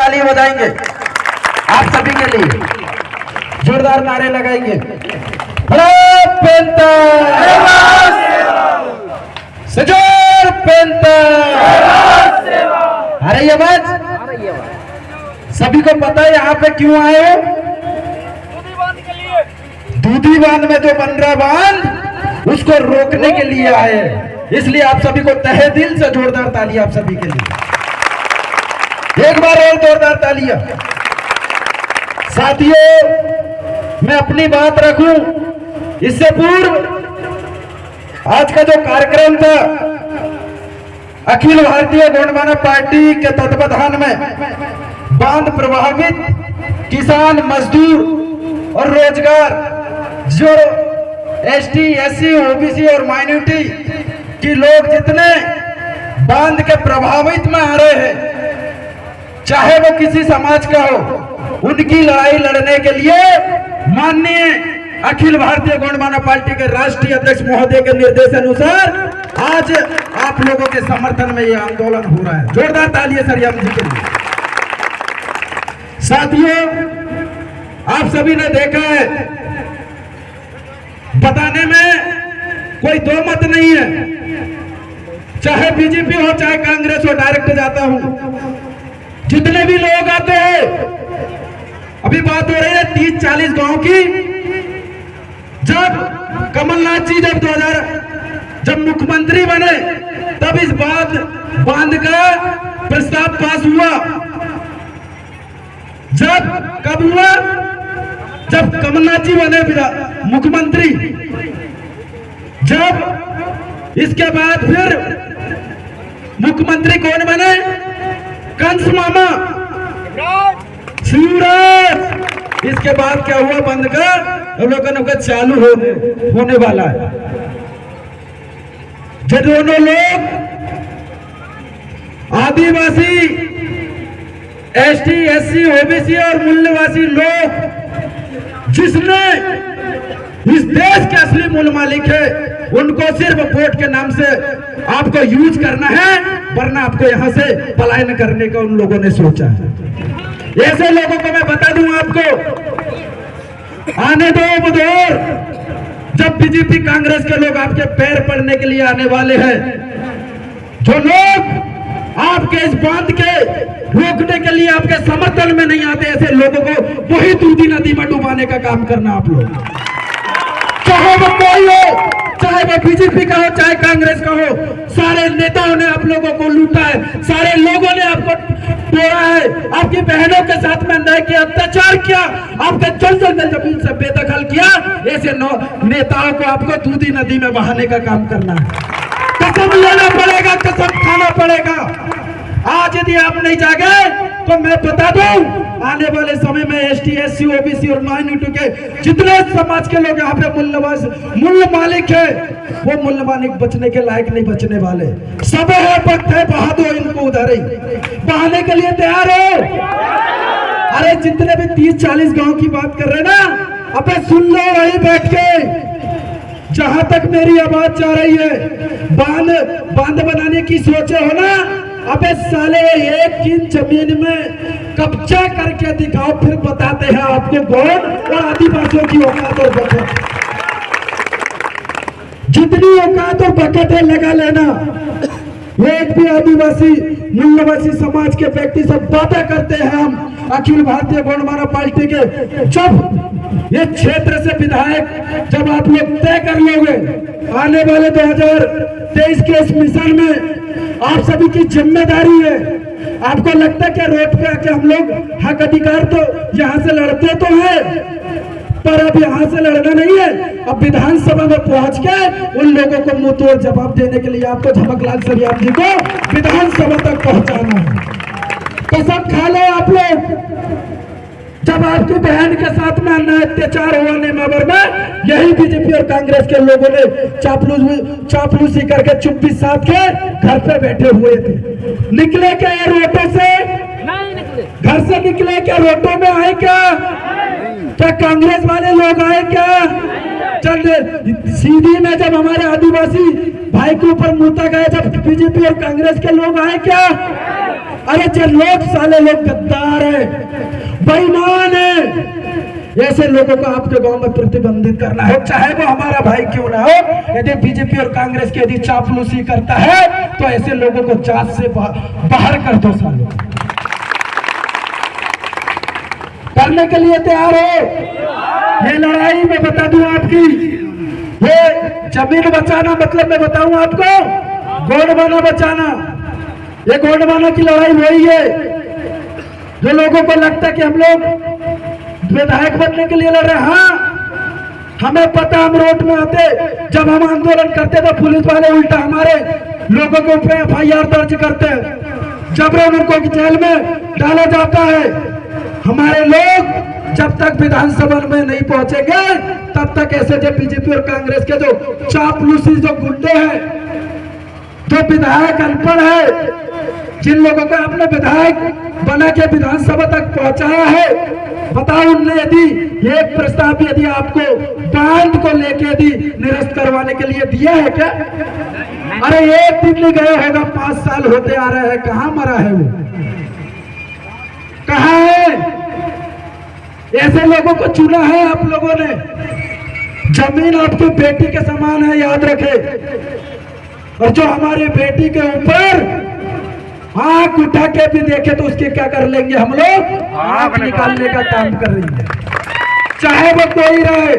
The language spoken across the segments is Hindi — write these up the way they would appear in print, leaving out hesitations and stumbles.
ताली बजाएंगे आप सभी के लिए, जोरदार नारे लगाएंगे। ब्लैक पैंथर, सजोर पैंथर। अरे ये बात सभी को पता है यहाँ पे क्यों आए हो? दूधी बांध में जो बन रहा बांध उसको रोकने के लिए आए, इसलिए आप सभी को तहे दिल से जोरदार ताली आप सभी के लिए, एक बार और जोरदार तालियां। साथियों, मैं अपनी बात रखूं इससे पूर्व आज का जो कार्यक्रम था अखिल भारतीय गौंडमाना पार्टी के तत्वाधान में बांध प्रभावित किसान, मजदूर और रोजगार जो एसटी, एससी, ओबीसी और माइनॉरिटी की लोग जितने बांध के प्रभावित में आ रहे हैं, चाहे वो किसी समाज का हो, उनकी लड़ाई लड़ने के लिए माननीय अखिल भारतीय गौंडमाना पार्टी के राष्ट्रीय अध्यक्ष महोदय के निर्देशानुसार आज आप लोगों के समर्थन में यह आंदोलन हो रहा है। जोरदार तालियां सरियाम जी के लिए। साथियों, आप सभी ने देखा है, बताने में कोई दो मत नहीं है, चाहे बीजेपी हो चाहे कांग्रेस हो, डायरेक्ट जाता हूं। जितने भी लोग आते हैं, अभी बात हो रही है 30-40 गांव की, जब कमलनाथ जी जब मुख्यमंत्री बने तब इस बांध का प्रस्ताव पास हुआ। कब हुआ? जब कमलनाथ जी बने मुख्यमंत्री। जब इसके बाद फिर मुख्यमंत्री कौन बने? कंस मामा शिवराज। इसके बाद क्या हुआ? बंद का लोगों का चालू होने वाला है। जो दोनों लोग आदिवासी, एसटी, एससी, ओबीसी और मूल्यवासी लोग, जिसने इस देश के असली मूल मालिक है, उनको सिर्फ वोट के नाम से आपको यूज करना है, वरना आपको यहां से पलायन करने का उन लोगों ने सोचा है। ऐसे लोगों को मैं बता दूं आपको, आने दो बुधवार, जब बीजेपी कांग्रेस के लोग आपके पैर पड़ने के लिए आने वाले हैं। जो लोग आपके इस बांध के रोकने के लिए आपके समर्थन में नहीं आते, ऐसे लोगों को वही दूधी नदी में डुबाने का काम करना आप लोग, चाहे वो कोई हो, चाहे वो बीजेपी का हो चाहे कांग्रेस का हो। सारे नेताओं ने आप लोगों को लूटा है, सारे लोगों ने आपको तोड़ा है, आपकी बहनों के साथ में अन्याय किया, अत्याचार किया, आपके जल जमीन से बेदखल किया। ऐसे नेताओं को आपको दूधी नदी में बहाने का काम करना है। कसम लेना पड़ेगा, कसम खाना पड़ेगा। आज यदि आप नहीं जागे तो मैं बता दूं, आने वाले समय में एसटी, एससी, ओबीसी और माइनॉरिटी के जितने समाज के लोग यहाँ पे मूल्य मालिक है, वो मूल्य मालिक बचने के लायक नहीं बचने वाले। सब है, वक्त है, बहा दो इनको उधर ही। बहाने के लिए तैयार हो? अरे जितने भी 30-40 गांव की बात कर रहे ना, अबे सुन लो वहीं बैठ के। जहां तक मेरी आवाज जा रही है, बांध बनाने की सोचे हो ना, अबे साले 1 इंच जमीन में कब्जा करके दिखाओ, फिर बताते हैं आपको गौंड और आदिवासियों की औकात और बकत। जितनी औकात और बकत है लगा लेना। एक भी आदिवासी, मूल्यवासी समाज के व्यक्ति सब बातें करते हैं हम अखिल भारतीय गौंडमाना पार्टी के। जब ये क्षेत्र से विधायक जब आप लोग तय कर लोगे, आने वाले 2023 के इस मिशन में आप सभी की जिम्मेदारी है। आपको लगता है कि रोड पे आके हम लोग हक अधिकार तो यहाँ से लड़ते तो है, पर अब यहाँ से लड़ना नहीं है। अब विधानसभा में पहुंच के उन लोगों को मुंह तोड़ जवाब देने के लिए आपको झमकलाल सरियाम जी को विधानसभा तक पहुंचाना है। कसम खा लो आप लोग, जब आपकी बहन के साथ में अन्याय अत्याचार हुआ नेमावर में, यही बीजेपी और कांग्रेस के लोगों ने चापलूसी करके चुप्पी साध के घर पे बैठे हुए थे। निकले क्या ये रोटों से? नहीं निकले। घर से निकले क्या? रोटों में आए क्या? क्या कांग्रेस वाले लोग आए क्या? चल सीधी में जब हमारे आदिवासी भाई के ऊपर मुद्दा गए, जब बीजेपी और कांग्रेस के लोग आए क्या? अरे जो लोग साले लोग गद्दार है, बेईमान है, ऐसे लोगों को आपके गांव में प्रतिबंधित करना है, चाहे वो हमारा भाई क्यों ना हो। यदि बीजेपी और कांग्रेस की यदि चापलूसी करता है तो ऐसे लोगों को जांच से बाहर कर दो। सालों करने के लिए तैयार हो। ये लड़ाई मैं बता दूं आपकी, ये जमीन बचाना मतलब मैं बताऊं आपको, गोंडवाना बचाना। ये गोंडवाना की लड़ाई वही है जो लोगों को लगता है कि हम लोग विधायक बनने के लिए लड़ रहे। हाँ, हमें पता, हम रोड में आते, जब हम आंदोलन करते तो पुलिस वाले उल्टा हमारे लोगों के ऊपर FIR दर्ज करते हैं, जबरन उनको जेल में डाला जाता है। हमारे लोग जब तक विधानसभा में नहीं पहुंचेंगे तब तक ऐसे जो बीजेपी और कांग्रेस के जो चापलूसी जो गुंडे हैं, जो विधायक अनपढ़ है, जिन लोगों को आपने विधायक बना के विधानसभा तक पहुंचाया है, बताओ उनने यदि एक प्रस्ताव यदि आपको बांध को लेके यदि निरस्त करवाने के लिए दिया है क्या? अरे एक दिन नहीं गए होगा, 5 साल होते आ रहे हैं, कहां मरा है वो, कहां है? ऐसे लोगों को चुना है आप लोगों ने। जमीन आपकी बेटी के समान है, याद रखे। और जो हमारी बेटी के ऊपर आंख उठा के भी देखे तो उसके क्या कर लेंगे हम लोग? आंख निकालने का काम कर रही है, चाहे वो कोई रहे।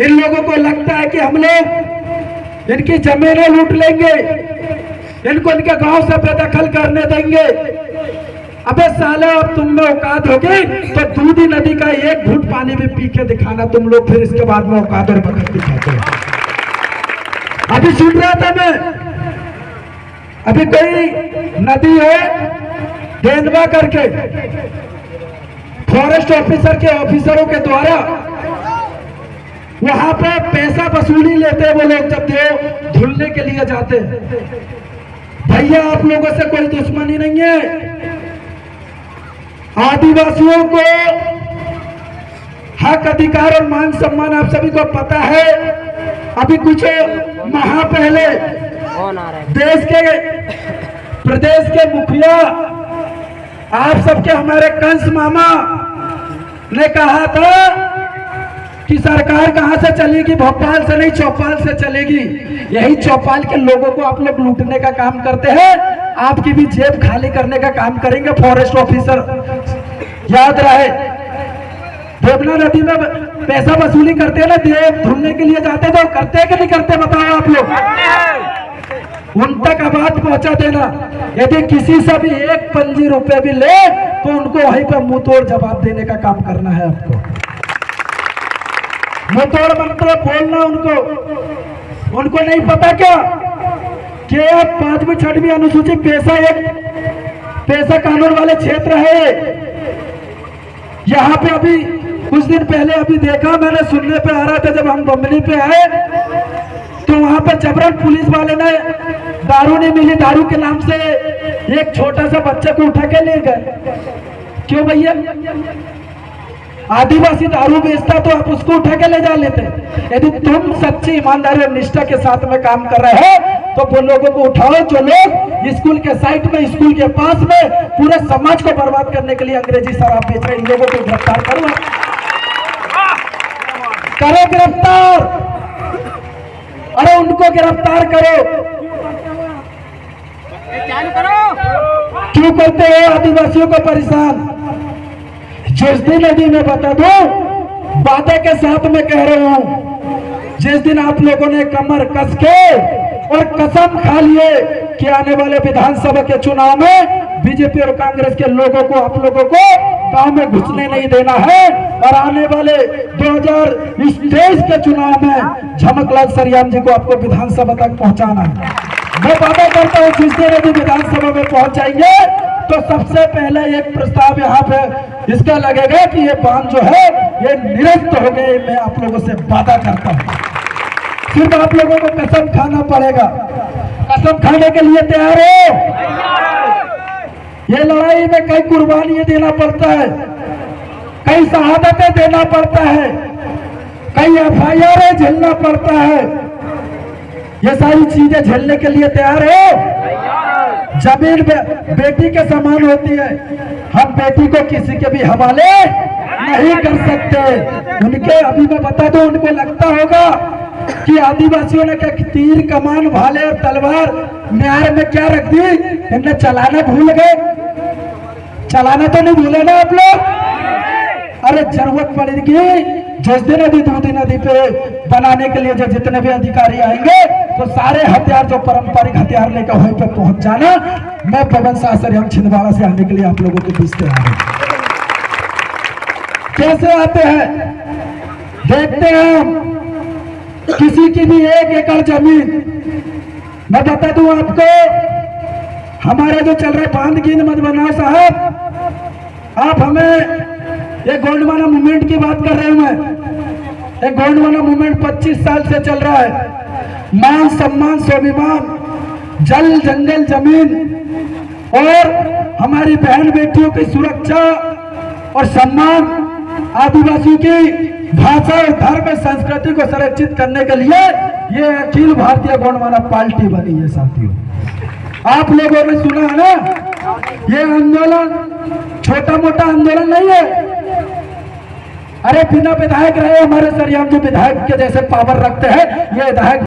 इन लोगों को लगता है कि हम लोग इनकी जमीनें लूट लेंगे, इनको इनके गांव से बेदखल करने देंगे। अबे साले, अब तुम में औकात होगी तो दूधी नदी का एक घूंट पानी भी पी के दिखाना तुम लोग, फिर इसके बाद में औकात और बखत दिखाते हो। अभी सुन रहा था मैं, अभी कोई नदी है देनवा करके, फॉरेस्ट ऑफिसर के ऑफिसरों के द्वारा वहां पे पैसा वसूली लेते हैं वो लोग जब देव धुलने के लिए जाते हैं। भैया आप लोगों से कोई दुश्मनी नहीं है, आदिवासियों को हक अधिकार और मान सम्मान आप सभी को पता है। अभी कुछ माह पहले देश के प्रदेश के मुखिया आप सबके हमारे कंस मामा ने कहा था कि सरकार कहां से चलेगी, भोपाल से नहीं चौपाल से चलेगी। यही चौपाल के लोगों को आप लोग लूटने का काम करते हैं, आपकी भी जेब खाली करने का काम करेंगे फॉरेस्ट ऑफिसर, याद रहे। देवना नदी में पैसा वसूली करते हैं ना, देव धुलने के लिए जाते तो करते हैं कि नहीं करते, बताओ आप लोग। उन तक आवाज पहुंचा देना, यदि किसी से भी 1 पंजी रुपए भी ले तो उनको वहीं पर मुंह तोड़ जवाब देने का काम करना है आपको। मुंह तोड़ मंत्र बोलना उनको नहीं पता क्या कि 5वीं 6वीं अनुसूची पैसा कानून वाले क्षेत्र है। यहाँ पे अभी कुछ दिन पहले अभी देखा मैंने, सुनने पे आ रहा था जब हम बम्बली पे आए तो वहां पर जबरन पुलिस वाले ने दारू नहीं मिली, दारू के नाम से एक छोटा सा बच्चे को उठा के ले गए। क्यों भैया? आदिवासी दारू बेचता तो आप उसको उठा के ले जा लेते। यदि तुम सच्ची ईमानदारी और निष्ठा के साथ में काम कर रहे हो तो वो लोगों को उठाओ जो लोग स्कूल के साइड में, स्कूल के पास में पूरे समाज को बर्बाद करने के लिए अंग्रेजी शराब बेच रहे, इन लोगों को गिरफ्तार करो, गिरफ्तार। अरे उनको गिरफ्तार करो। क्यों करते हो आदिवासियों को परेशान? जिस दिन यदि मैं बता दूं, वादे के साथ में कह रहा हूं, जिस दिन आप लोगों ने कमर कस के और कसम खा लिए कि आने वाले विधानसभा के चुनाव में बीजेपी और कांग्रेस के लोगों को, आप लोगों को गांव में घुसने नहीं देना है और आने वाले 2023 के चुनाव में झमकलाल सरियाम जी को आपको विधानसभा तक पहुंचाना है। मैं वादा करता हूं जिस दिन यदि विधानसभा में पहुंच जाएंगे तो सबसे पहले एक प्रस्ताव यहाँ पे इसका लगेगा कि ये बांध जो है ये निरस्त हो गए। मैं आप लोगों से वादा करता हूँ, सिर्फ आप लोगों को कसम खाना पड़ेगा। कसम खाने के लिए तैयार हो? ये लड़ाई में कई कुर्बानियां देना पड़ता है, कई शहादतें देना पड़ता है, कई FIR झेलना पड़ता है। ये सारी चीजें झेलने के लिए तैयार हो? जमीन बेटी के समान होती है। हम बेटी को किसी के भी हवाले नहीं कर सकते। उनके अभी मैं बता दूं, उनको लगता होगा कि आदिवासियों ने क्या तीर कमान भाले और तलवार म्यार में क्या रख दी, इन्हें चलाना भूल गए। चलाना तो नहीं भूले ना आप लोग। अरे जरूरत पड़ेगी जजदी नदी दूधी नदी पे बनाने के लिए जो जितने भी अधिकारी आएंगे तो सारे हथियार जो पारंपरिक हथियार लेकर वहीं पे पहुंच जाना। मैं पवन शाह हम छिंदवाड़ा से आने के लिए आप लोगों के बीच तैयार हूं। कैसे आते हैं देखते हैं हम। किसी की भी 1 एकड़ जमीन, मैं बता दूं आपको, हमारा जो चल रहा है बांध गिन मत बनाओ साहब। आप हमें ये गोंडवाना मूवमेंट की बात कर रहे हैं। मैं ये गोंडवाना मूवमेंट 25 साल से चल रहा है। मान सम्मान स्वाभिमान जल जंगल जमीन और हमारी बहन बेटियों की सुरक्षा और सम्मान, आदिवासियों की भाषा और धर्म संस्कृति को संरक्षित करने के लिए ये अखिल भारतीय गोंडवाना पार्टी बनी है। साथियों, आप लोगों ने सुना है ना, ये आंदोलन छोटा मोटा आंदोलन नहीं है। अरे बिना विधायक रहे हमारे सरियाम जो विधायक के जैसे पावर रखते हैं, ये विधायक